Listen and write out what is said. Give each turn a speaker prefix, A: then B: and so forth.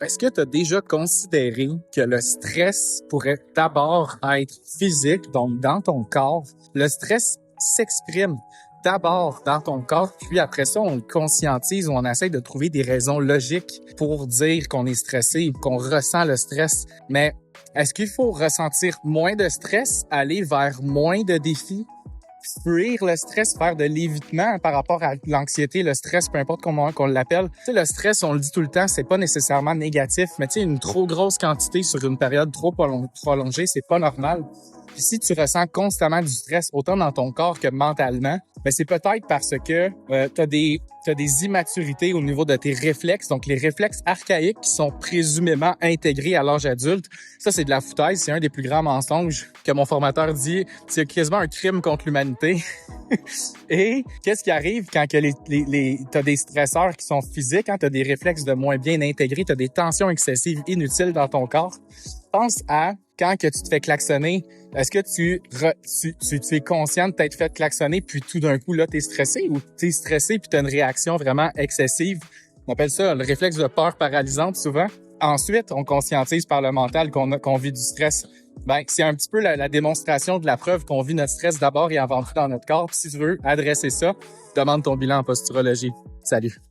A: Est-ce que tu as déjà considéré que le stress pourrait d'abord être physique, donc dans ton corps? Le stress s'exprime d'abord dans ton corps, puis après ça, on le conscientise ou on essaie de trouver des raisons logiques pour dire qu'on est stressé ou qu'on ressent le stress. Mais est-ce qu'il faut ressentir moins de stress, aller vers moins de défis? Fuir le stress, faire de l'évitement par rapport à l'anxiété, le stress, peu importe comment qu'on l'appelle. Tu sais, le stress, on le dit tout le temps, c'est pas nécessairement négatif, mais tu sais, une trop grosse quantité sur une période trop prolongée, c'est pas normal. Puis si tu ressens constamment du stress, autant dans ton corps que mentalement, ben c'est peut-être parce que t'as des immaturités au niveau de tes réflexes, donc les réflexes archaïques qui sont présumément intégrés à l'âge adulte. Ça, c'est de la foutaise. C'est un des plus grands mensonges que mon formateur dit. C'est quasiment un crime contre l'humanité. Et qu'est-ce qui arrive quand que t'as des stresseurs qui sont physiques, hein, t'as des réflexes de moins bien intégrés, t'as des tensions excessives inutiles dans ton corps? Pense à quand que tu te fais klaxonner. Est-ce que tu es conscient de t'être fait klaxonner puis tout d'un coup là t'es stressé, ou t'es stressé puis t'as une réaction vraiment excessive? On appelle ça le réflexe de peur paralysante souvent. Ensuite, on conscientise par le mental qu'on vit du stress. Ben, c'est un petit peu la démonstration de la preuve qu'on vit notre stress d'abord et avant tout dans notre corps. Puis si tu veux adresser ça, demande ton bilan en posturologie. Salut.